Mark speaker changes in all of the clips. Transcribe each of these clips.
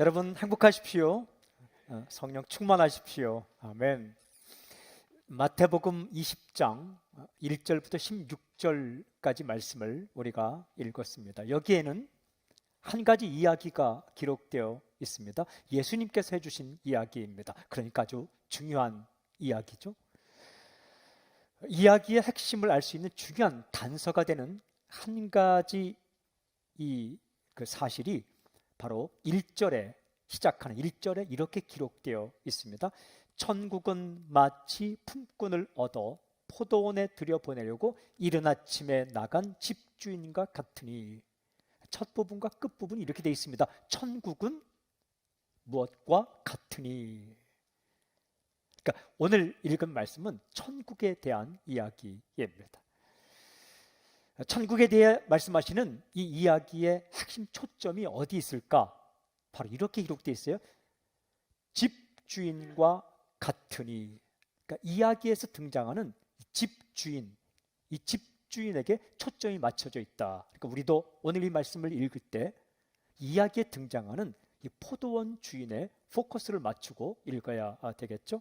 Speaker 1: 여러분 행복하십시오. 성령 충만하십시오. 아멘. 마태복음 20장 1절부터 16절까지 말씀을 우리가 읽었습니다. 여기에는 한 가지 이야기가 기록되어 있습니다. 예수님께서 해주신 이야기입니다. 그러니까 아주 중요한 이야기죠. 이야기의 핵심을 알 수 있는 중요한 단서가 되는 한 가지 그 사실이 바로 1절에 시작하는 1절에 이렇게 기록되어 있습니다. 천국은 마치 품꾼을 얻어 포도원에 들여보내려고 이른 아침에 나간 집주인과 같으니, 첫 부분과 끝 부분이 이렇게 되어 있습니다. 천국은 무엇과 같으니. 그러니까 오늘 읽은 말씀은 천국에 대한 이야기입니다. 천국에 대해 말씀하시는 이 이야기의 핵심 초점이 어디 있을까? 바로 이렇게 기록되어 있어요. 집주인과 같으니. 그러니까 이야기에서 등장하는 집주인, 이 집주인에게 초점이 맞춰져 있다. 그러니까 우리도 오늘 이 말씀을 읽을 때 이야기에 등장하는 이 포도원 주인의 포커스를 맞추고 읽어야 되겠죠.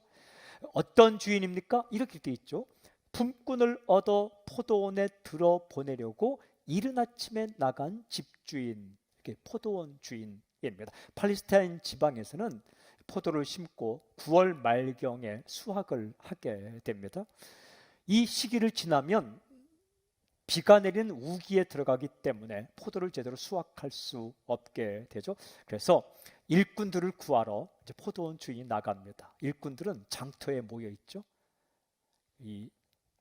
Speaker 1: 어떤 주인입니까? 이렇게 되어 있죠. 품꾼을 얻어 포도원에 들어보내려고 이른 아침에 나간 집주인, 이게 포도원 주인입니다. 팔레스타인 지방에서는 포도를 심고 9월 말경에 수확을 하게 됩니다. 이 시기를 지나면 비가 내리는 우기에 들어가기 때문에 포도를 제대로 수확할 수 없게 되죠. 그래서 일꾼들을 구하러 이제 포도원 주인이 나갑니다. 일꾼들은 장터에 모여 있죠. 이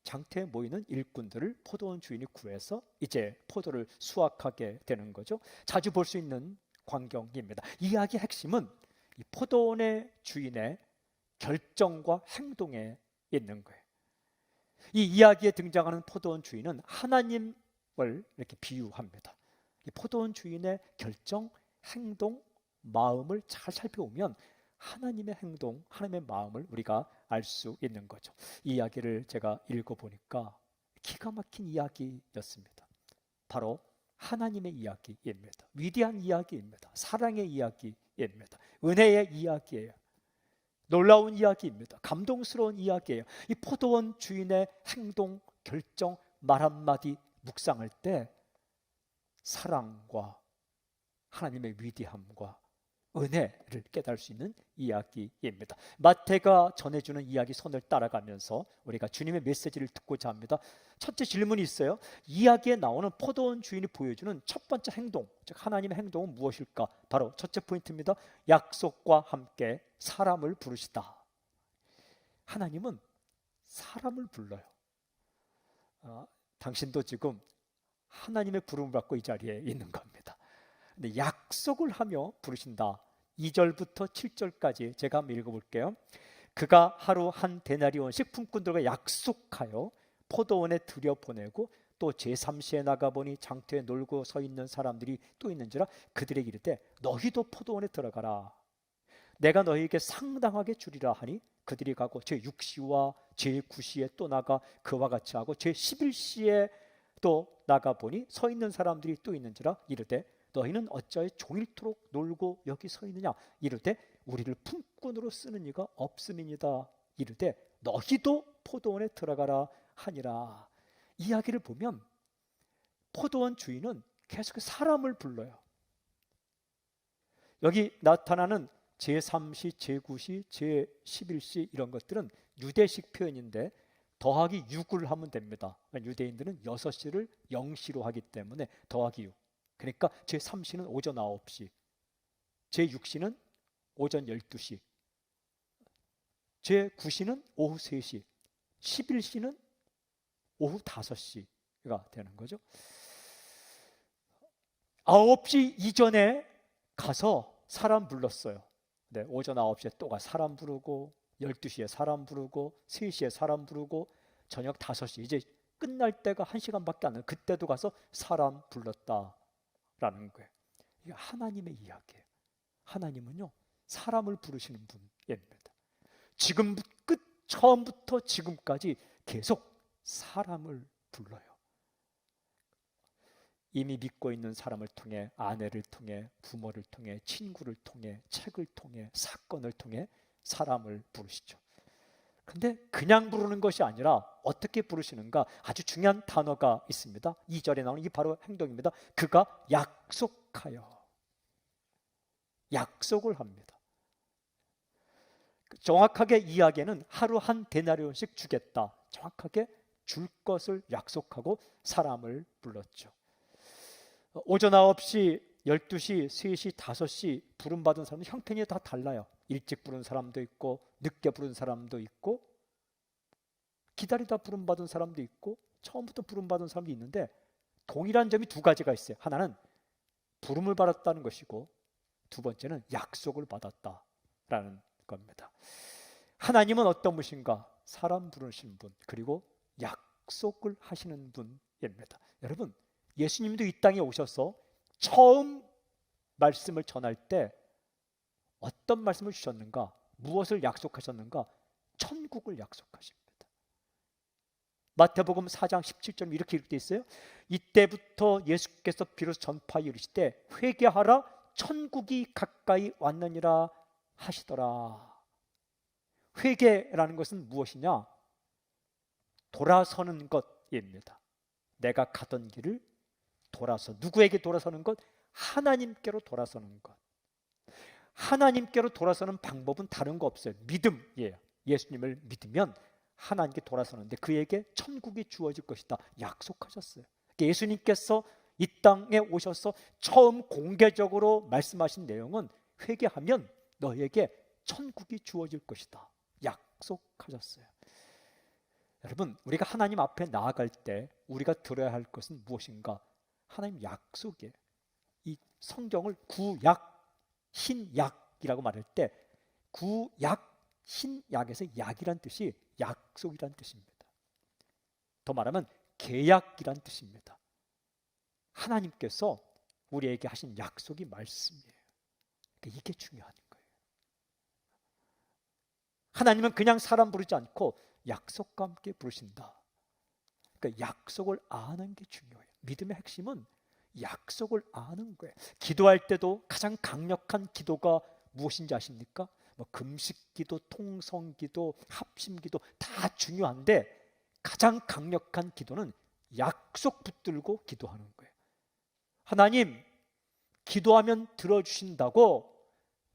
Speaker 1: 장터에 모이는 일꾼들을 포도원 주인이 구해서 이제 포도를 수확하게 되는 거죠. 자주 볼 수 있는 광경입니다. 이야기의 핵심은 이 포도원의 주인의 결정과 행동에 있는 거예요. 이 이야기에 등장하는 포도원 주인은 하나님을 이렇게 비유합니다. 이 포도원 주인의 결정, 행동, 마음을 잘 살펴보면 하나님의 행동, 하나님의 마음을 우리가 알 수 있는 거죠. 이 이야기를 제가 읽어보니까 기가 막힌 이야기였습니다. 바로 하나님의 이야기입니다. 위대한 이야기입니다. 사랑의 이야기입니다. 은혜의 이야기예요. 놀라운 이야기입니다. 감동스러운 이야기예요. 이 포도원 주인의 행동, 결정, 말 한마디 묵상할 때 사랑과 하나님의 위대함과 은혜를 깨달을 수 있는 이야기입니다. 마태가 전해주는 이야기 선을 따라가면서 우리가 주님의 메시지를 듣고자 합니다. 첫째 질문이 있어요. 이야기에 나오는 포도원 주인이 보여주는 첫 번째 행동, 즉 하나님의 행동은 무엇일까? 바로 첫째 포인트입니다. 약속과 함께 사람을 부르시다. 하나님은 사람을 불러요. 당신도 지금 하나님의 부름을 받고 이 자리에 있는 겁니다. 근데 약속을 하며 부르신다. 2절부터 7절까지 제가 한번 읽어볼게요. 그가 하루 한 데나리온씩 품꾼들과 약속하여 포도원에 들여보내고 또 제3시에 나가보니 장터에 놀고 서 있는 사람들이 또 있는지라 그들에게 이르되 너희도 포도원에 들어가라. 내가 너희에게 상당하게 주리라 하니 그들이 가고 제6시와 제9시에 또 나가 그와 같이 하고 제11시에 또 나가보니 서 있는 사람들이 또 있는지라 이르되 너희는 어찌하여 종일토록 놀고 여기 서 있느냐? 이르되 우리를 품꾼으로 쓰는 이가 없음이니이다. 이르되 너희도 포도원에 들어가라 하니라. 이야기를 보면 포도원 주인은 계속 사람을 불러요. 여기 나타나는 제3시, 제9시, 제11시 이런 것들은 유대식 표현인데 더하기 6을 하면 됩니다. 유대인들은 6시를 0시로 하기 때문에 더하기 6. 그러니까 제3시는 오전 9시, 제6시는 오전 12시, 제9시는 오후 3시, 11시는 오후 5시가 되는 거죠. 9시 이전에 가서 사람 불렀어요. 네, 오전 9시에 또 가 사람 부르고 12시에 사람 부르고 3시에 사람 부르고 저녁 5시 이제 끝날 때가 1시간밖에 안 돼요. 그때도 가서 사람 불렀다 라는 거예요. 이게 하나님의 이야기예요. 하나님은요 사람을 부르시는 분입니다. 지금 처음부터 지금까지 계속 사람을 불러요. 이미 믿고 있는 사람을 통해, 아내를 통해, 부모를 통해, 친구를 통해, 책을 통해, 사건을 통해 사람을 부르시죠. 근데 그냥 부르는 것이 아니라 어떻게 부르시는가? 아주 중요한 단어가 있습니다. 2절에 나오는 이 바로 행동입니다. 그가 약속하여, 약속을 합니다. 정확하게 이야기는 하루 한 데나리온씩 주겠다, 정확하게 줄 것을 약속하고 사람을 불렀죠. 오전 9시, 12시, 3시, 5시 부름받은 사람은 형편이 다 달라요. 일찍 부른 사람도 있고 늦게 부른 사람도 있고 기다리다 부름받은 사람도 있고 처음부터 부름받은 사람도 있는데 동일한 점이 두 가지가 있어요. 하나는 부름을 받았다는 것이고 두 번째는 약속을 받았다라는 겁니다. 하나님은 어떤 분이신가? 사람 부르신 분, 그리고 약속을 하시는 분입니다. 여러분, 예수님도 이 땅에 오셔서 처음 말씀을 전할 때 어떤 말씀을 주셨는가? 무엇을 약속하셨는가? 천국을 약속하십니다. 마태복음 4장 17절 이렇게 기록되어 있어요. 이때부터 예수께서 비로소 전파에 이르시되 회개하라, 천국이 가까이 왔느니라 하시더라. 회개라는 것은 무엇이냐? 돌아서는 것입니다. 내가 가던 길을 돌아서, 누구에게 돌아서는 것? 하나님께로 돌아서는 것. 하나님께로 돌아서는 방법은 다른 거 없어요. 믿음이에요. 예수님을 믿으면 하나님께 돌아서는데 그에게 천국이 주어질 것이다 약속하셨어요. 예수님께서 이 땅에 오셔서 처음 공개적으로 말씀하신 내용은 회개하면 너에게 천국이 주어질 것이다 약속하셨어요. 여러분, 우리가 하나님 앞에 나아갈 때 우리가 들어야 할 것은 무엇인가? 하나님 약속이에요. 이 성경을 구약, 신약이라고 말할 때 구약, 신약에서 약이란 뜻이 약속이란 뜻입니다. 더 말하면 계약이란 뜻입니다. 하나님께서 우리에게 하신 약속이 말씀이에요. 그러니까 이게 중요한 거예요. 하나님은 그냥 사람 부르지 않고 약속과 함께 부르신다. 그러니까 약속을 아는 게 중요해요. 믿음의 핵심은 약속을 아는 거예요. 기도할 때도 가장 강력한 기도가 무엇인지 아십니까? 금식기도, 통성기도, 합심기도 다 중요한데 가장 강력한 기도는 약속 붙들고 기도하는 거예요. 하나님, 기도하면 들어주신다고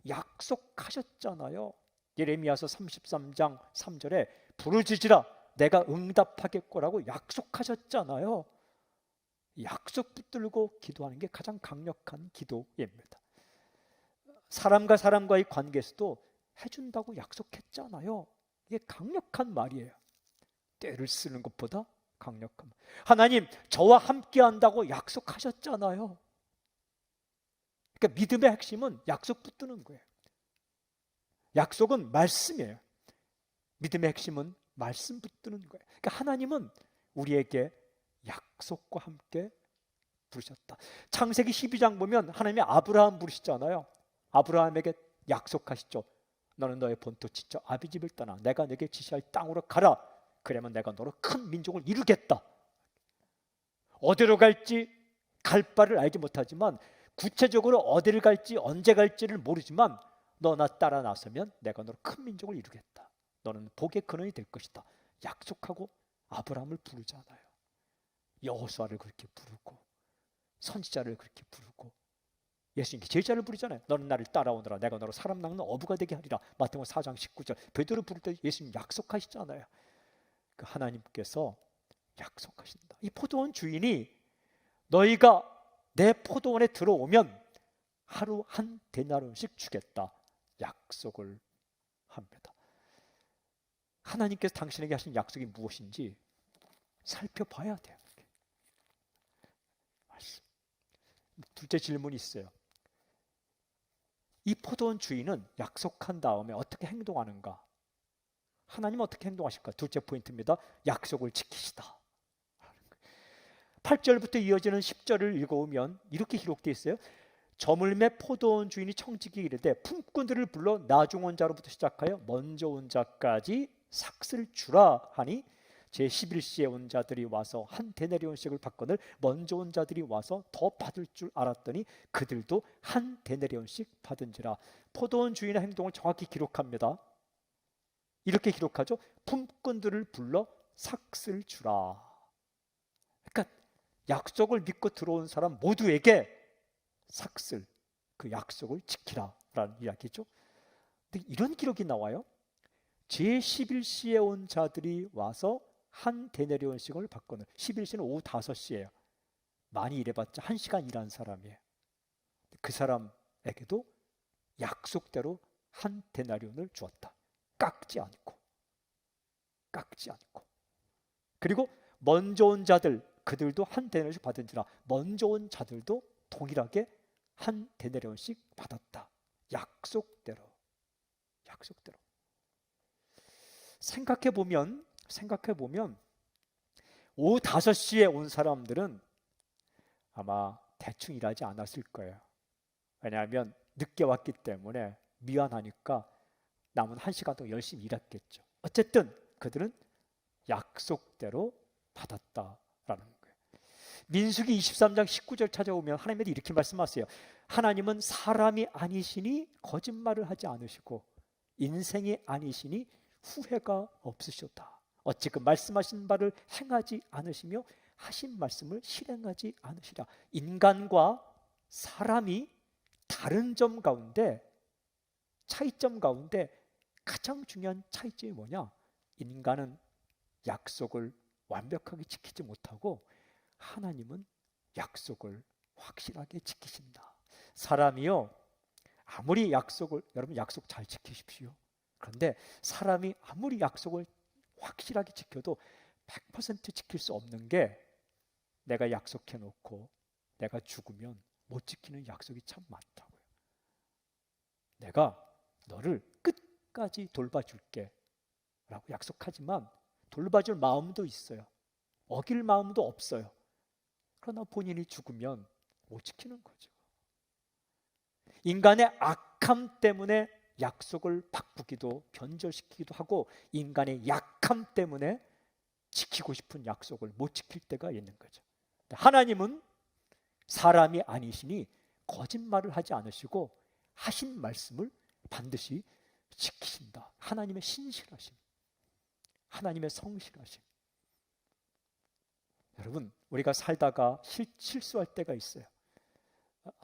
Speaker 1: 약속하셨잖아요. 예레미야서 33장 3절에 부르짖으라 내가 응답하겠거라고 약속하셨잖아요. 약속 붙들고 기도하는 게 가장 강력한 기도입니다. 사람과 사람과의 관계에서도 해준다고 약속했잖아요. 이게 강력한 말이에요. 때를 쓰는 것보다 강력한 말. 하나님, 저와 함께 한다고 약속하셨잖아요. 그러니까 믿음의 핵심은 약속 붙드는 거예요. 약속은 말씀이에요. 믿음의 핵심은 말씀 붙드는 거예요. 그러니까 하나님은 우리에게 약속과 함께 부르셨다. 창세기 12장 보면 하나님이 아브라함 부르시잖아요. 아브라함에게 약속하시죠. 너는 너의 본토 지쳐 아비집을 떠나 내가 내게 지시할 땅으로 가라. 그러면 내가 너로 큰 민족을 이루겠다. 어디로 갈지 갈 바를 알지 못하지만 구체적으로 어디를 갈지 언제 갈지를 모르지만 너 나 따라 나서면 내가 너로 큰 민족을 이루겠다. 너는 복의 근원이 될 것이다. 약속하고 아브라함을 부르잖아요. 여호수아를 그렇게 부르고 선지자를 그렇게 부르고 예수님께 제자를 부르잖아요. 너는 나를 따라오너라. 내가 너로 사람 낚는 어부가 되게 하리라. 마태복음 4장 19절. 베드로 부를 때 예수님 약속하시잖아요. 그 하나님께서 약속하신다. 이 포도원 주인이 너희가 내 포도원에 들어오면 하루 한 데나리온씩 주겠다 약속을 합니다. 하나님께서 당신에게 하신 약속이 무엇인지 살펴봐야 돼요. 둘째 질문이 있어요. 이 포도원 주인은 약속한 다음에 어떻게 행동하는가? 하나님은 어떻게 행동하실까? 둘째 포인트입니다. 약속을 지키시다. 8절부터 이어지는 10절을 읽어오면 이렇게 기록되어 있어요. 저물매 포도원 주인이 청지기 이르되 품꾼들을 불러 나중 온 자로부터 시작하여 먼저 온 자까지 삭슬 주라 하니 제11시에 온 자들이 와서 한 데나리온씩을 받거늘 먼저 온 자들이 와서 더 받을 줄 알았더니 그들도 한 데나리온씩 받은지라. 포도원 주인의 행동을 정확히 기록합니다. 이렇게 기록하죠. 품꾼들을 불러 삭슬 주라. 그러니까 약속을 믿고 들어온 사람 모두에게 삭슬, 그 약속을 지키라라는 이야기죠. 근데 이런 기록이 나와요. 제11시에 온 자들이 와서 한 데나리온씩을 받거늘. 11시는 오후 5시예요. 많이 일해봤자 1시간 일한 사람이에요. 그 사람에게도 약속대로 한 데나리온을 주었다. 깎지 않고. 그리고 먼저 온 자들, 그들도 한 데나리온씩 받은지라. 먼저 온 자들도 동일하게 한 데나리온씩 받았다. 약속대로. 생각해 보면 오후 5시에 온 사람들은 아마 대충 일하지 않았을 거예요. 왜냐하면 늦게 왔기 때문에 미안하니까 남은 1시간 동안 열심히 일했겠죠. 어쨌든 그들은 약속대로 받았다라는 거예요. 민수기 23장 19절 찾아오면 하나님이 이렇게 말씀하세요. 하나님은 사람이 아니시니 거짓말을 하지 않으시고 인생이 아니시니 후회가 없으셨다. 어찌 그 말씀하신 바를 행하지 않으시며 하신 말씀을 실행하지 않으시라. 인간과 사람이 다른 점 가운데, 차이점 가운데 가장 중요한 차이점이 뭐냐? 인간은 약속을 완벽하게 지키지 못하고 하나님은 약속을 확실하게 지키신다. 사람이요, 아무리 약속을, 여러분 약속 잘 지키십시오. 그런데 사람이 아무리 약속을 확실하게 지켜도 100% 지킬 수 없는 게, 내가 약속해 놓고 내가 죽으면 못 지키는 약속이 참 많다고요. 내가 너를 끝까지 돌봐줄게 라고 약속하지만 돌봐줄 마음도 있어요. 어길 마음도 없어요. 그러나 본인이 죽으면 못 지키는 거죠. 인간의 악함 때문에 약속을 바꾸기도 변절시키기도 하고, 인간의 약함 때문에 지키고 싶은 약속을 못 지킬 때가 있는 거죠. 하나님은 사람이 아니시니 거짓말을 하지 않으시고 하신 말씀을 반드시 지키신다. 하나님의 신실하심, 하나님의 성실하심. 여러분, 우리가 살다가 실수할 때가 있어요.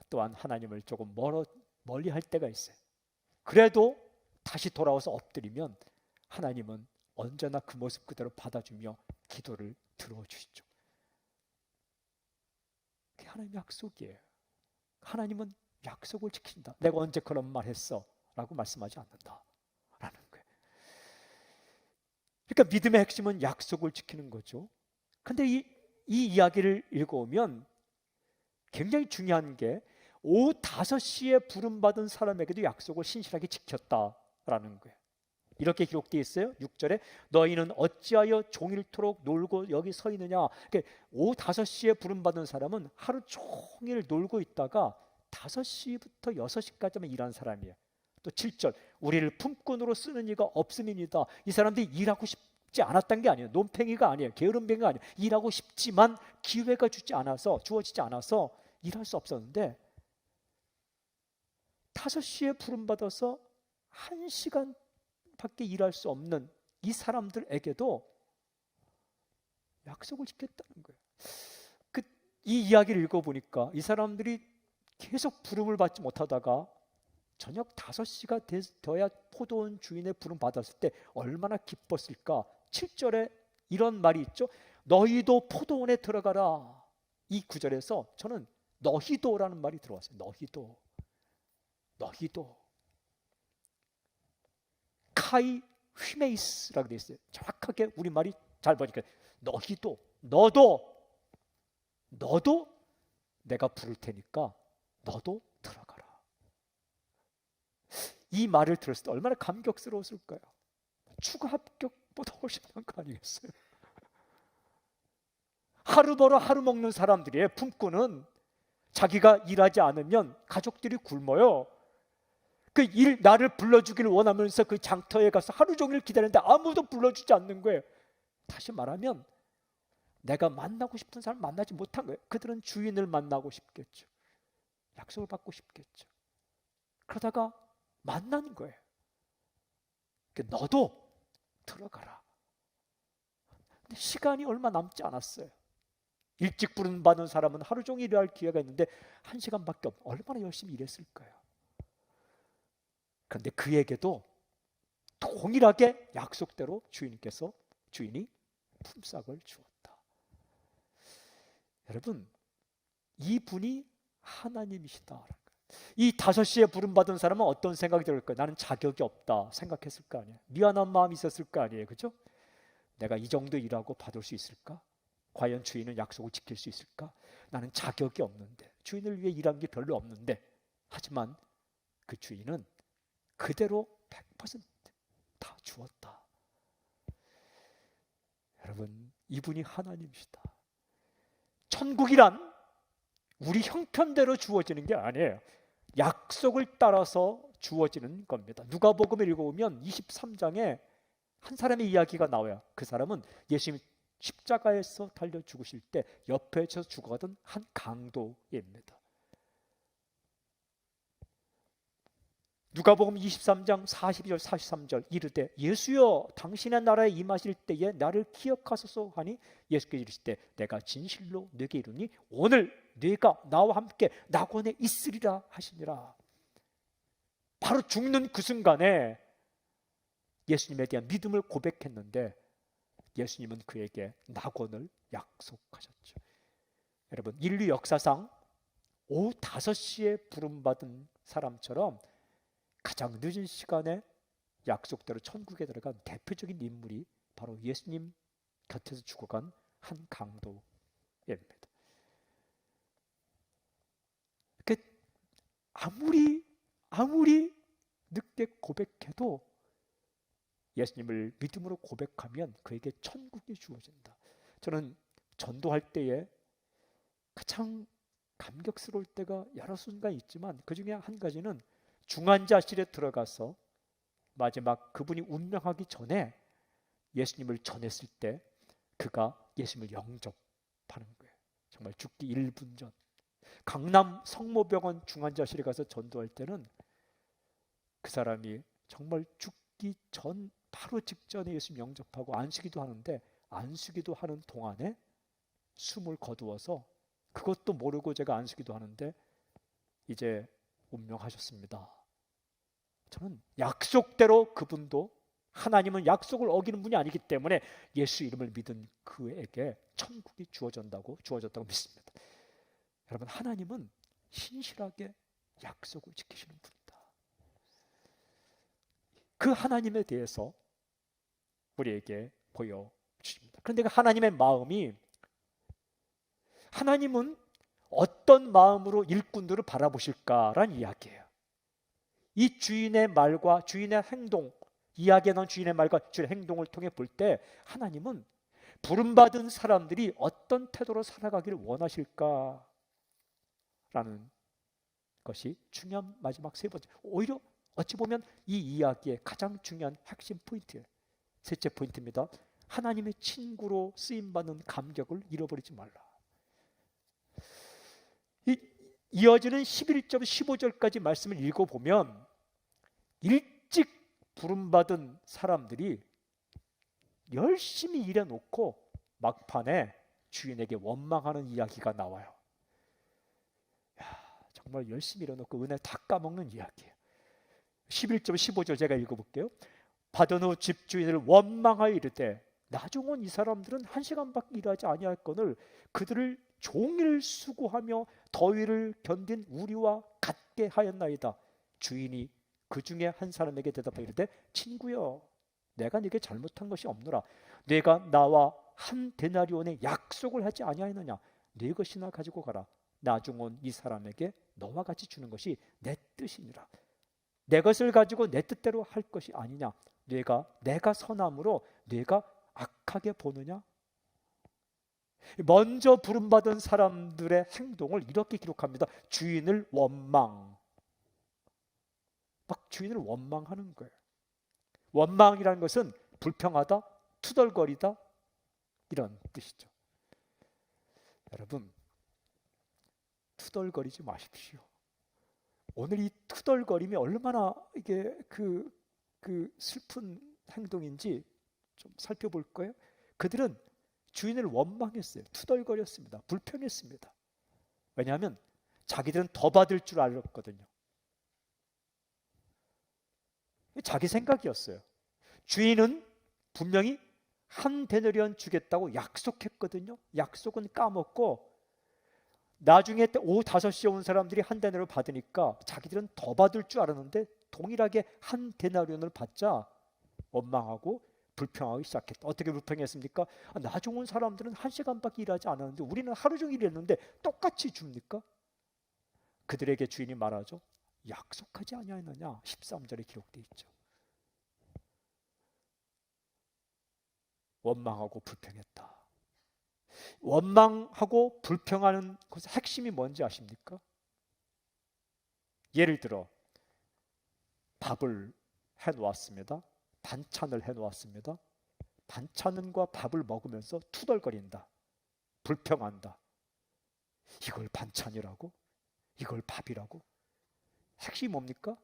Speaker 1: 또한 하나님을 조금 멀리 할 때가 있어요. 그래도 다시 돌아와서 엎드리면 하나님은 언제나 그 모습 그대로 받아주며 기도를 들어주시죠. 그게 하나님의 약속이에요. 하나님은 약속을 지킨다. 내가 언제 그런 말 했어? 라고 말씀하지 않는다 라는 거예요. 그러니까 믿음의 핵심은 약속을 지키는 거죠. 근데 이 이야기를 읽어오면 굉장히 중요한 게, 오후 5시에 부름받은 사람에게도 약속을 신실하게 지켰다라는 거예요. 이렇게 기록되어 있어요. 6절에 너희는 어찌하여 종일토록 놀고 여기 서 있느냐. 그러니까 오후 5시에 부름받은 사람은 하루 종일 놀고 있다가 5시부터 6시까지만 일한 사람이에요. 또 7절 우리를 품꾼으로 쓰는 이가 없음이니이다. 이 사람들이 일하고 싶지 않았던 게 아니에요. 논팽이가 아니에요. 게으름뱅이가 아니에요. 일하고 싶지만 기회가 주어지지 않아서 일할 수 없었는데, 5시에 부름받아서 1시간밖에 일할 수 없는 이 사람들에게도 약속을 지켰다는 거예요. 이 이야기를 읽어보니까 이 사람들이 계속 부름을 받지 못하다가 저녁 5시가 되어야 포도원 주인의 부름 받았을 때 얼마나 기뻤을까. 7절에 이런 말이 있죠. 너희도 포도원에 들어가라. 이 구절에서 저는 너희도라는 말이 들어왔어요. 너희도 카이 휘메이스라고 되어 있어요. 정확하게 우리말이 잘 보니까 너희도, 너도 내가 부를 테니까 너도 들어가라. 이 말을 들었을 때 얼마나 감격스러웠을까요? 추가 합격보다 훨씬 나은 거 아니겠어요? 하루 벌어 하루 먹는 사람들이에요. 품꾼은 자기가 일하지 않으면 가족들이 굶어요. 나를 불러주기를 원하면서 그 장터에 가서 하루 종일 기다리는데 아무도 불러주지 않는 거예요. 다시 말하면 내가 만나고 싶은 사람 만나지 못한 거예요. 그들은 주인을 만나고 싶겠죠. 약속을 받고 싶겠죠. 그러다가 만난 거예요. 너도 들어가라. 근데 시간이 얼마 남지 않았어요. 일찍 부름받은 사람은 하루 종일 일할 기회가 있는데 1시간밖에 없고 얼마나 열심히 일했을까요? 그런데 그에게도 동일하게 약속대로 주인이 품삯을 주었다. 여러분, 이분이 하나님이시다. 이 5시에 부름받은 사람은 어떤 생각이 들을까요? 나는 자격이 없다 생각했을 거 아니에요. 미안한 마음이 있었을 거 아니에요. 그죠? 내가 이 정도 일하고 받을 수 있을까? 과연 주인은 약속을 지킬 수 있을까? 나는 자격이 없는데, 주인을 위해 일한 게 별로 없는데. 하지만 그 주인은 그대로 100%다 주었다. 여러분, 이분이 하나님이시다. 천국이란 우리 형편대로 주어지는 게 아니에요. 약속을 따라서 주어지는 겁니다. 누가복음을 읽어보면 23장에 한 사람의 이야기가 나와요. 그 사람은 예수님 십자가에서 달려 죽으실 때 옆에서 죽어가던 한 강도입니다. 누가복음 23장 42절 43절 이르되 예수여 당신의 나라에 임하실 때에 나를 기억하소서 하니 예수께서 이르시되 내가 진실로 네게 이르니 오늘 네가 나와 함께 낙원에 있으리라 하시니라. 바로 죽는 그 순간에 예수님에 대한 믿음을 고백했는데 예수님은 그에게 낙원을 약속하셨죠. 여러분, 인류 역사상 오후 5시에 부름받은 사람처럼 가장 늦은 시간에 약속대로 천국에 들어간 대표적인 인물이 바로 예수님 곁에서 죽어간 한 강도입니다. 아무리 늦게 고백해도 예수님을 믿음으로 고백하면 그에게 천국이 주어진다. 저는 전도할 때에 가장 감격스러울 때가 여러 순간이 있지만 그 중에 한 가지는 중환자실에 들어가서 마지막 그분이 운명하기 전에 예수님을 전했을 때 그가 예수님을 영접하는 거예요. 정말 죽기 1분 전. 강남 성모병원 중환자실에 가서 전도할 때는 그 사람이 정말 죽기 전 바로 직전에 예수님 영접하고 안수기도 하는데 안수기도 하는 동안에 숨을 거두어서 그것도 모르고 제가 안수기도 하는데 이제 운명하셨습니다. 저는 약속대로 그분도 하나님은 약속을 어기는 분이 아니기 때문에 예수 이름을 믿은 그에게 천국이 주어졌다고 믿습니다. 여러분, 하나님은 신실하게 약속을 지키시는 분이다. 그 하나님에 대해서 우리에게 보여주십니다. 그런데 그 하나님의 마음이, 하나님은 어떤 마음으로 일꾼들을 바라보실까라는 이야기예요. 이 주인의 말과 주인의 행동, 이야기에 나온 주인의 말과 주인의 행동을 통해 볼 때 하나님은 부름받은 사람들이 어떤 태도로 살아가기를 원하실까라는 것이 중요한 마지막 3번째, 오히려 어찌 보면 이 이야기의 가장 중요한 핵심 포인트예요. 셋째 포인트입니다. 하나님의 친구로 쓰임받는 감격을 잃어버리지 말라. 이어지는 11절 15절까지 말씀을 읽어보면 일찍 부름받은 사람들이 열심히 일해놓고 막판에 주인에게 원망하는 이야기가 나와요. 정말 열심히 일해놓고 은혜 다 까먹는 이야기예요. 11절 15절 제가 읽어볼게요. 받은 후 집주인을 원망하여 이르되 나중은 이 사람들은 1시간밖에 일하지 아니할거늘 그들을 종일 수고하며 더위를 견딘 우리와 같게 하였나이다. 주인이 그 중에 한 사람에게 대답하여 이르되 친구여 내가 네게 잘못한 것이 없노라. 네가 나와 한 데나리온의 약속을 하지 아니하였느냐. 네 것이나 가지고 가라. 나중은 이 사람에게 너와 같이 주는 것이 내 뜻이니라. 내 것을 가지고 내 뜻대로 할 것이 아니냐. 내가 선함으로 네가 악하게 보느냐. 먼저 부름받은 사람들의 행동을 이렇게 기록합니다. 주인을 원망. 막 주인을 원망하는 거예요. 원망이라는 것은 불평하다, 투덜거리다, 이런 뜻이죠. 여러분, 투덜거리지 마십시오. 오늘 이 투덜거림이 얼마나 이게 그 슬픈 행동인지 좀 살펴볼까요? 그들은 주인을 원망했어요. 투덜거렸습니다. 불평했습니다. 왜냐하면 자기들은 더 받을 줄 알았거든요. 자기 생각이었어요. 주인은 분명히 한 데나리온 주겠다고 약속했거든요. 약속은 까먹고 나중에 오후 5시에 온 사람들이 한 데나리온을 받으니까 자기들은 더 받을 줄 알았는데 동일하게 한 데나리온을 받자 원망하고 불평하기 시작했다. 어떻게 불평했습니까? 나중 온 사람들은 1시간밖에 일하지 않았는데 우리는 하루 종일 일했는데 똑같이 줍니까? 그들에게 주인이 말하죠. 약속하지 아니하였느냐? 13절에 기록되어 있죠. 원망하고 불평했다. 원망하고 불평하는 것의 핵심이 뭔지 아십니까? 예를 들어 밥을 해놓았습니다. 반찬을 해놓았습니다. 반찬과 밥을 먹으면서 투덜거린다. 불평한다. 이걸 반찬이라고? 이걸 밥이라고? 핵심이 뭡니까?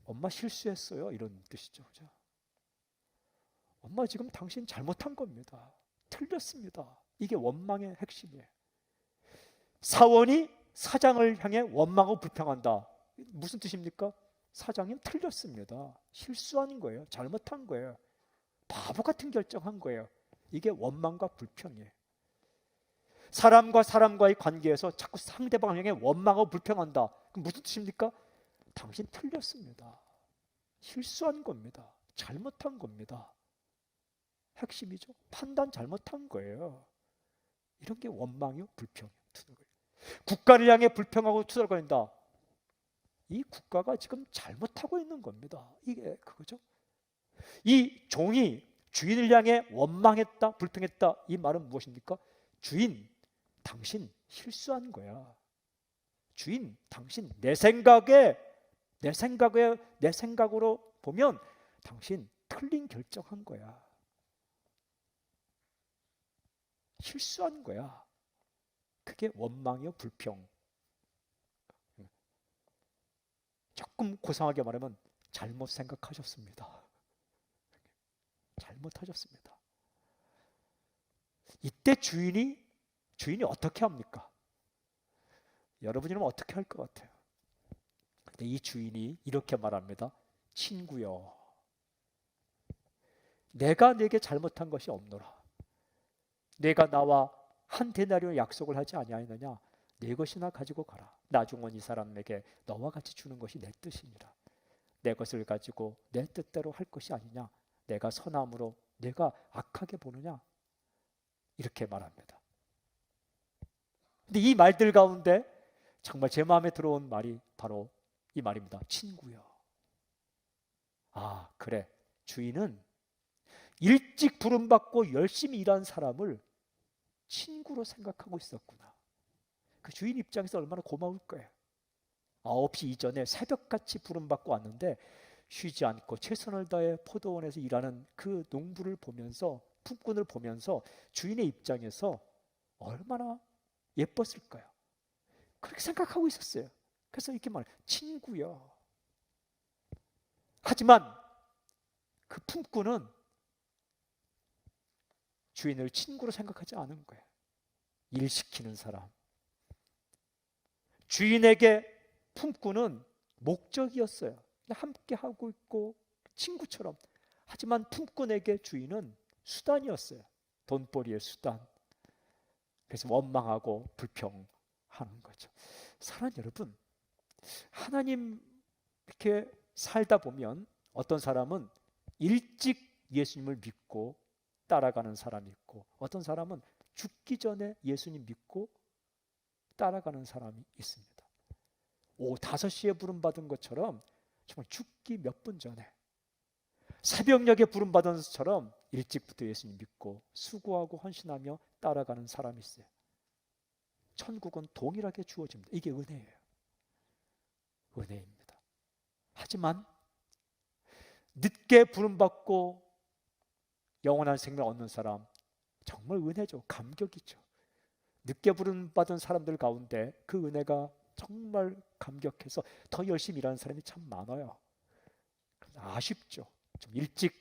Speaker 1: 엄마 실수했어요. 이런 뜻이죠. 그죠? 엄마 지금 당신 잘못한 겁니다. 틀렸습니다. 이게 원망의 핵심이에요. 사원이 사장을 향해 원망하고 불평한다. 무슨 뜻입니까? 사장님 틀렸습니다. 실수한 거예요. 잘못한 거예요. 바보 같은 결정한 거예요. 이게 원망과 불평이에요. 사람과 사람과의 관계에서 자꾸 상대방을 향해 원망하고 불평한다. 그럼 무슨 뜻입니까? 당신 틀렸습니다. 실수한 겁니다. 잘못한 겁니다. 핵심이죠. 판단 잘못한 거예요. 이런 게 원망이요, 불평이요, 투덜거려. 국가를 향해 불평하고 투덜거린다. 이 국가가 지금 잘못하고 있는 겁니다. 이게 그거죠. 이 종이 주인을 향해 원망했다, 불평했다. 이 말은 무엇입니까? 주인, 당신 실수한 거야. 주인, 당신 내 생각으로 보면 당신 틀린 결정한 거야. 실수한 거야. 그게 원망이요, 불평. 조금 고상하게 말하면 잘못 생각하셨습니다. 잘못하셨습니다. 이때 주인이 어떻게 합니까? 여러분이라면 어떻게 할 것 같아요? 근데 이 주인이 이렇게 말합니다. 친구여, 내가 네게 잘못한 것이 없노라. 내가 나와 한 데나리온 약속을 하지 아니하였느냐? 네 것이나 가지고 가라. 나중 온 이 사람에게 너와 같이 주는 것이 내 뜻이니라. 내 것을 가지고 내 뜻대로 할 것이 아니냐? 내가 선함으로 내가 악하게 보느냐? 이렇게 말합니다. 근데 이 말들 가운데 정말 제 마음에 들어온 말이 바로 이 말입니다. 친구여. 아, 그래. 주인은 일찍 부름받고 열심히 일한 사람을 친구로 생각하고 있었구나. 그 주인 입장에서 얼마나 고마울 거예요. 9시 이전에 새벽같이 부름받고 왔는데 쉬지 않고 최선을 다해 포도원에서 일하는 그 농부를 보면서, 품꾼을 보면서 주인의 입장에서 얼마나 예뻤을까요? 그렇게 생각하고 있었어요. 그래서 이렇게 말해요. 친구요. 하지만 그 품꾼은 주인을 친구로 생각하지 않은 거예요. 일 시키는 사람. 주인에게 품꾼은 목적이었어요. 함께 하고 있고 친구처럼. 하지만 품꾼에게 주인은 수단이었어요. 돈벌이의 수단. 그래서 원망하고 불평하는 거죠. 사랑하는 여러분, 하나님 이렇게 살다 보면 어떤 사람은 일찍 예수님을 믿고 따라가는 사람이 있고, 어떤 사람은 죽기 전에 예수님 믿고 따라가는 사람이 있습니다. 오후 5시에 부름받은 것처럼 정말 죽기 몇 분 전에, 새벽녘에 부름받은 것처럼 일찍부터 예수님 믿고 수고하고 헌신하며 따라가는 사람이 있어요. 천국은 동일하게 주어집니다. 이게 은혜예요. 은혜입니다. 하지만 늦게 부름받고 영원한 생명 얻는 사람, 정말 은혜죠. 감격이죠. 늦게 부름받은 사람들 가운데 그 은혜가 정말 감격해서 더 열심히 일하는 사람이 참 많아요. 아쉽죠. 좀 일찍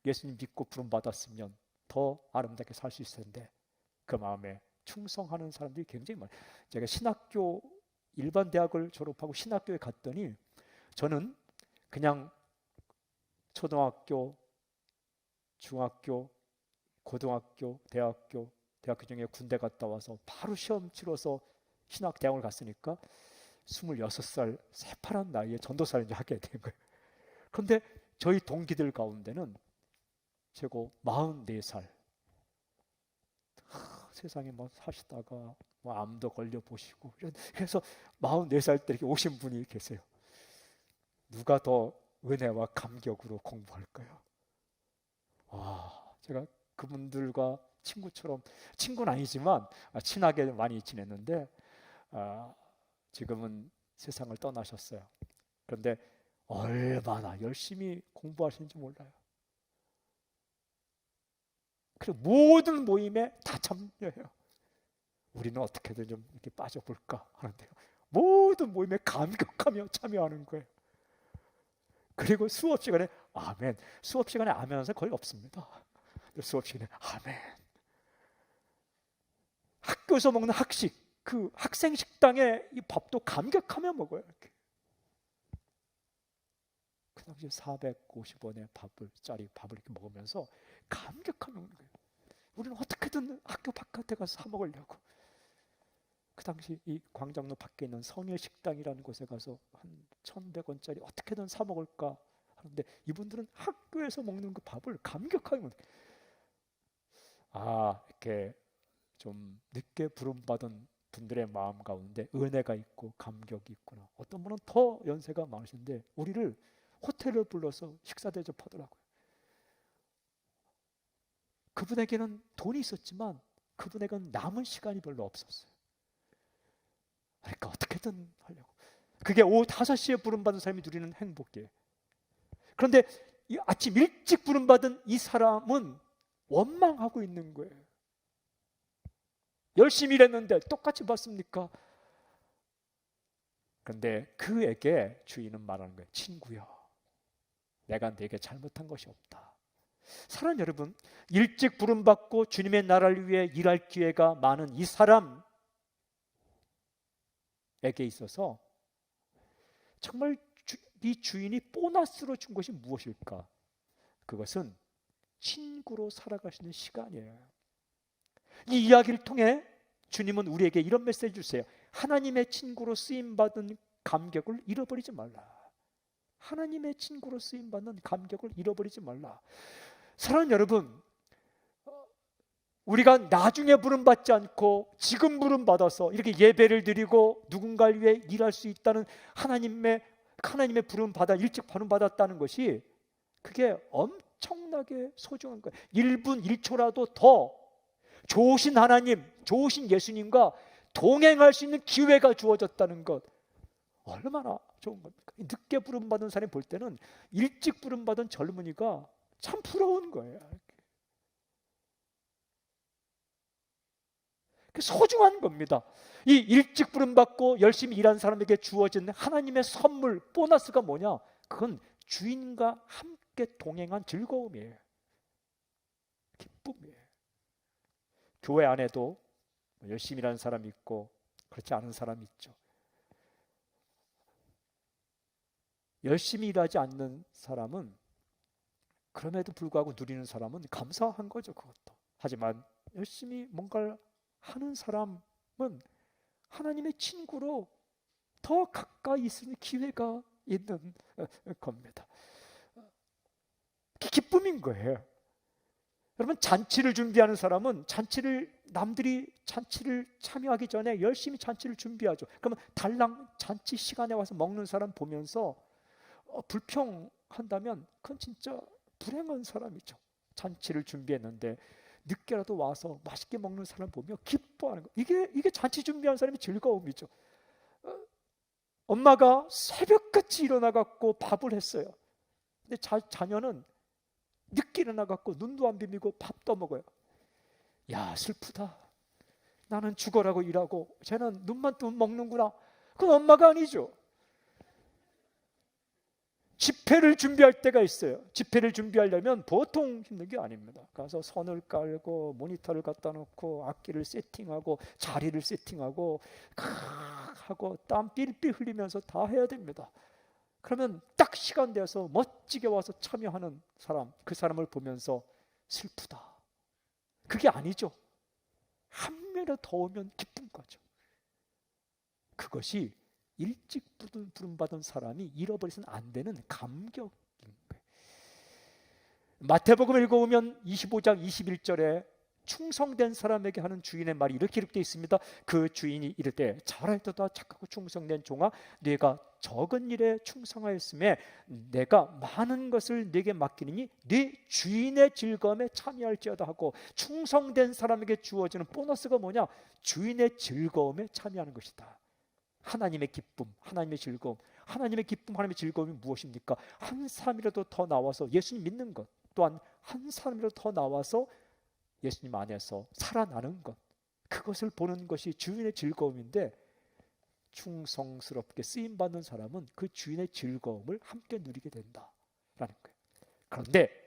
Speaker 1: 예수님 믿고 부름받았으면 더 아름답게 살 수 있을 텐데 그 마음에 충성하는 사람들이 굉장히 많아요. 제가 신학교 일반 대학을 졸업하고 신학교에 갔더니 저는 그냥 초등학교, 중학교, 고등학교, 대학교 중에 군대 갔다 와서 바로 시험 치러서 신학대학을 갔으니까 26살 새파란 나이에 전도사를 이제 하게 된 거예요. 그런데 저희 동기들 가운데는 최고 44살 세상에 뭐 사시다가 뭐 암도 걸려 보시고 그래서 44살 때 이렇게 오신 분이 계세요. 누가 더 은혜와 감격으로 공부할까요? 제가 그분들과 친구처럼, 친구는 아니지만 친하게 많이 지냈는데 지금은 세상을 떠나셨어요. 그런데 얼마나 열심히 공부하시는지 몰라요. 그리고 모든 모임에 다 참여해요. 우리는 어떻게든 좀 이렇게 빠져볼까 하는데요. 모든 모임에 감격하며 참여하는 거예요. 그리고 수업 시간에 아멘. 수업 시간에 아멘 하는 사람 거의 없습니다. 수업 시간에 아멘. 학교에서 먹는 학식, 그 학생 식당에 이 밥도 감격하며 먹어요. 이렇게. 그 당시 450원의 짜리 밥을 이렇게 먹으면서 감격하며 먹는 거예요. 우리는 어떻게든 학교 바깥에 가서 사 먹으려고. 그 당시 이 광장로 밖에 있는 성일식당이라는 곳에 가서 한 1,100원짜리 어떻게든 사 먹을까 하는데 이분들은 학교에서 먹는 그 밥을 감격하게 먹는 거예요. 이렇게 좀 늦게 부름받은 분들의 마음 가운데 은혜가 있고 감격이 있구나. 어떤 분은 더 연세가 많으신데 우리를 호텔을 불러서 식사 대접하더라고요. 그분에게는 돈이 있었지만 그분에게는 남은 시간이 별로 없었어요. 그러니까 어떻게든 하려고. 그게 오후 5시에 부름받은 사람이 누리는 행복이에요. 그런데 이 아침 일찍 부름받은 이 사람은 원망하고 있는 거예요. 열심히 일했는데 똑같이 받습니까? 그런데 그에게 주인은 말하는 거예요. 친구야, 내가 네게 잘못한 것이 없다. 사랑하는 여러분, 일찍 부름받고 주님의 나라를 위해 일할 기회가 많은 이 사람에게 있어서 정말 이 주인이 보너스로 준 것이 무엇일까? 그것은 친구로 살아갈 수 있는 시간이에요. 이 이야기를 통해 주님은 우리에게 이런 메시지 주세요. 하나님의 친구로 쓰임받은 감격을 잃어버리지 말라. 하나님의 친구로 쓰임받는 감격을 잃어버리지 말라. 사랑하는 여러분, 우리가 나중에 부름받지 않고 지금 부름받아서 이렇게 예배를 드리고 누군가를 위해 일할 수 있다는 하나님의 부름받아 일찍 부름받았다는 것이 그게 엄청나게 소중한 거예요. 1분 1초라도 더 좋으신 하나님, 좋으신 예수님과 동행할 수 있는 기회가 주어졌다는 것, 얼마나 좋은 겁니까? 늦게 부름받은 사람이 볼 때는 일찍 부름받은 젊은이가 참 부러운 거예요. 소중한 겁니다. 이 일찍 부름받고 열심히 일한 사람에게 주어진 하나님의 선물, 보너스가 뭐냐? 그건 주인과 함께 동행한 즐거움이에요. 기쁨이에요. 교회 안에도 열심히 일하는 사람이 있고 그렇지 않은 사람이 있죠. 열심히 일하지 않는 사람은, 그럼에도 불구하고 누리는 사람은 감사한 거죠. 그것도. 하지만 열심히 뭔가를 하는 사람은 하나님의 친구로 더 가까이 있을 기회가 있는 겁니다. 기쁨인 거예요. 여러분, 잔치를 준비하는 사람은 남들이 잔치를 참여하기 전에 열심히 잔치를 준비하죠. 그러면 달랑 잔치 시간에 와서 먹는 사람 보면서 불평한다면 그건 진짜 불행한 사람이죠. 잔치를 준비했는데 늦게라도 와서 맛있게 먹는 사람 보며 기뻐하는 거. 이게 잔치 준비하는 사람의 즐거움이죠. 엄마가 새벽같이 일어나갖고 밥을 했어요. 근데 자녀는 늦게 일어나갖고 눈도 안 비비고 밥도 먹어요. 야, 슬프다. 나는 죽어라고 일하고 쟤는 눈만 뜨면 먹는구나. 그건 엄마가 아니죠. 집회를 준비할 때가 있어요. 집회를 준비하려면 보통 힘든 게 아닙니다. 가서 선을 깔고 모니터를 갖다 놓고 악기를 세팅하고 자리를 세팅하고 하고 땀 삘삘 흘리면서 다 해야 됩니다. 그러면 딱 시간 돼서 멋지게 와서 참여하는 사람, 그 사람을 보면서 슬프다. 그게 아니죠. 한 명이라도 더 오면 기쁜 거죠. 그것이 일찍 부름받은 사람이 잃어버려서는 안 되는 감격인 거예요. 마태복음 읽어보면 25장 21절에 충성된 사람에게 하는 주인의 말이 이렇게 기록되어 있습니다. 그 주인이 이르되 잘하였도다 착하고 충성된 종아, 네가 적은 일에 충성하였음에 내가 많은 것을 네게 맡기니 네 주인의 즐거움에 참여할지어다 하고, 충성된 사람에게 주어지는 보너스가 뭐냐? 주인의 즐거움에 참여하는 것이다. 하나님의 기쁨, 하나님의 즐거움. 하나님의 기쁨, 하나님의 즐거움이 무엇입니까? 한 사람이라도 더 나와서 예수님 믿는 것, 또한 한 사람이라도 더 나와서 예수님 안에서 살아나는 것, 그것을 보는 것이 주인의 즐거움인데, 충성스럽게 쓰임받는 사람은 그 주인의 즐거움을 함께 누리게 된다라는 거예요. 그런데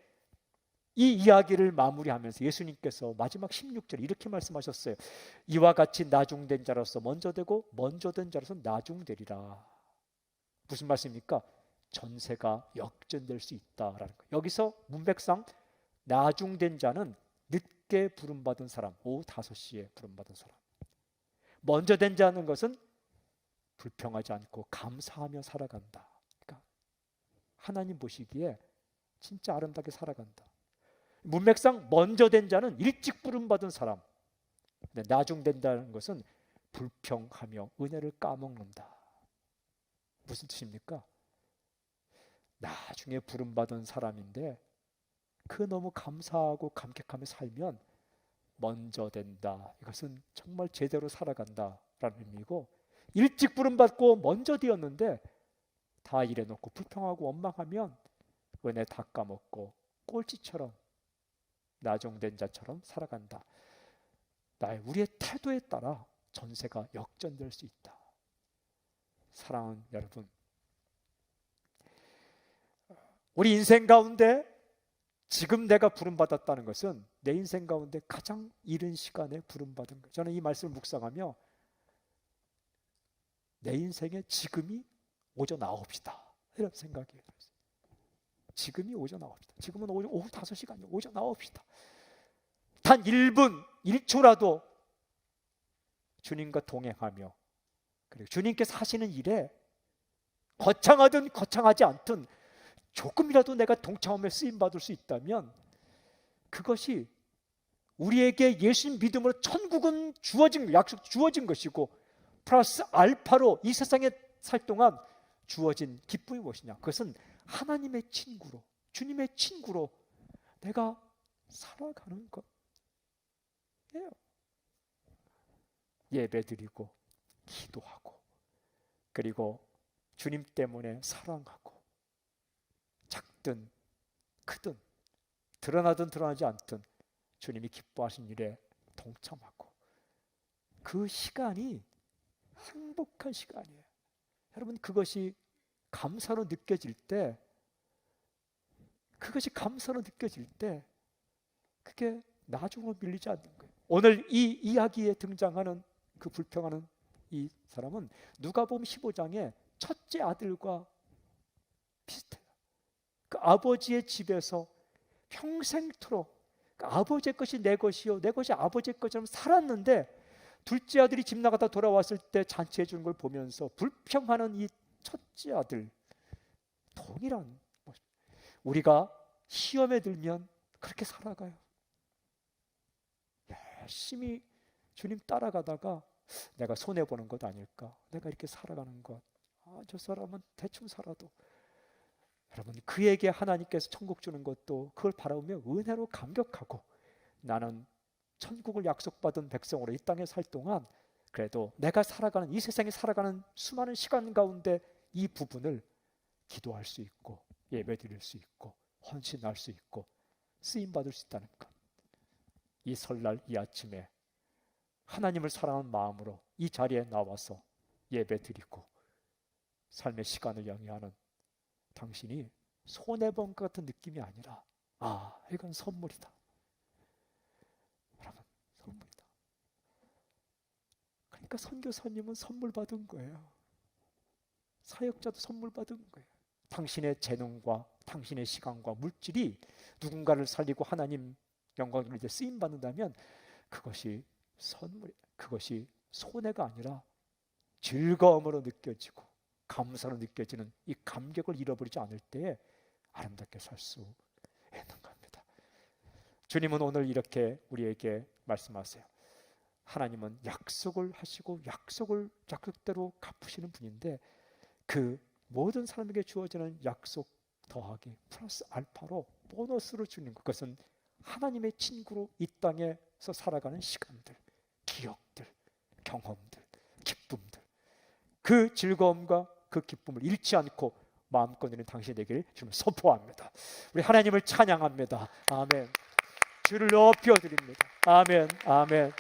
Speaker 1: 이 이야기를 마무리하면서 예수님께서 마지막 16절에 이렇게 말씀하셨어요. 이와 같이 나중된 자로서 먼저 되고 먼저 된 자로서 나중되리라. 무슨 말씀입니까? 전세가 역전될 수 있다라는 거예요. 여기서 문맥상 나중된 자는 늦게 부름받은 사람, 오후 5시에 부름받은 사람. 먼저 된 자는 것은 불평하지 않고 감사하며 살아간다. 그러니까 하나님 보시기에 진짜 아름답게 살아간다. 문맥상 먼저 된 자는 일찍 부름받은 사람, 나중된다는 것은 불평하며 은혜를 까먹는다. 무슨 뜻입니까? 나중에 부름받은 사람인데 그 너무 감사하고 감격하며 살면 먼저 된다. 이것은 정말 제대로 살아간다라는 의미고, 일찍 부름받고 먼저 되었는데 다 일해놓고 불평하고 원망하면 은혜 다 까먹고 꼴찌처럼 나중된 자처럼 살아간다. 우리의 태도에 따라 전세가 역전될 수 있다. 사랑하는 여러분, 우리 인생 가운데 지금 내가 부름받았다는 것은 내 인생 가운데 가장 이른 시간에 부름받은 거예요. 저는 이 말씀을 묵상하며 내 인생의 지금이 오전 9시다 이런 생각이 들었어요. 지금이 오전 9시다. 지금은 오후 5시가 아니고 오전 9시다. 단 1분, 1초라도 주님과 동행하며, 그리고 주님께서 하시는 일에 거창하든 거창하지 않든 조금이라도 내가 동참하며 쓰임받을 수 있다면 그것이 우리에게 예수님 믿음으로 천국은 주어진, 약속 주어진 것이고, 플러스 알파로 이 세상에 살 동안 주어진 기쁨이 무엇이냐? 그것은 하나님의 친구로, 주님의 친구로 내가 살아가는 것이에요. 예배드리고 기도하고, 그리고 주님 때문에 사랑하고, 작든 크든 드러나든 드러나지 않든 주님이 기뻐하신 일에 동참하고, 그 시간이 행복한 시간이에요. 여러분, 그것이 감사로 느껴질 때, 그게 나중으로 밀리지 않는 거예요. 오늘 이 이야기에 등장하는 그 불평하는 이 사람은 누가복음 15장의 첫째 아들과 비슷해요. 그 아버지의 집에서 평생토록 그 아버지의 것이 내 것이요 내 것이 아버지의 것처럼 살았는데, 둘째 아들이 집 나가다 돌아왔을 때 잔치해 주는 걸 보면서 불평하는 이 첫째 아들, 동일한 모습. 우리가 시험에 들면 그렇게 살아가요. 열심히 주님 따라가다가 내가 손해보는 것 아닐까, 내가 이렇게 살아가는 것, 저 사람은 대충 살아도, 여러분, 그에게 하나님께서 천국 주는 것도 그걸 바라보며 은혜로 감격하고, 나는 천국을 약속받은 백성으로 이 땅에 살 동안 그래도 내가 살아가는 이 세상에 살아가는 수많은 시간 가운데 이 부분을 기도할 수 있고, 예배드릴 수 있고, 헌신할 수 있고, 쓰임 받을 수 있다는 것. 이 설날 이 아침에 하나님을 사랑하는 마음으로 이 자리에 나와서 예배 드리고 삶의 시간을 영위하는 당신이 손해본 것 같은 느낌이 아니라 이건 선물이다. 여러분, 선물이다. 그러니까 선교사님은 선물 받은 거예요. 사역자도 선물 받은 거예요. 당신의 재능과 당신의 시간과 물질이 누군가를 살리고 하나님 영광을 이제 쓰임 받는다면 그것이 선물, 그것이 손해가 아니라 즐거움으로 느껴지고 감사로 느껴지는 이 감격을 잃어버리지 않을 때에 아름답게 살 수 있는 겁니다. 주님은 오늘 이렇게 우리에게 말씀하세요. 하나님은 약속을 하시고 약속대로 갚으시는 분인데 그 모든 사람에게 주어지는 약속 더하기 플러스 알파로 보너스를 주는 것, 그것은 하나님의 친구로 이 땅에서 살아가는 시간들, 기억들, 경험들, 기쁨들, 그 즐거움과 그 기쁨을 잃지 않고 마음껏 누리는 당신이 되기를 주님 선포합니다. 우리 하나님을 찬양합니다. 아멘. 주를 높여 드립니다. 아멘. 아멘.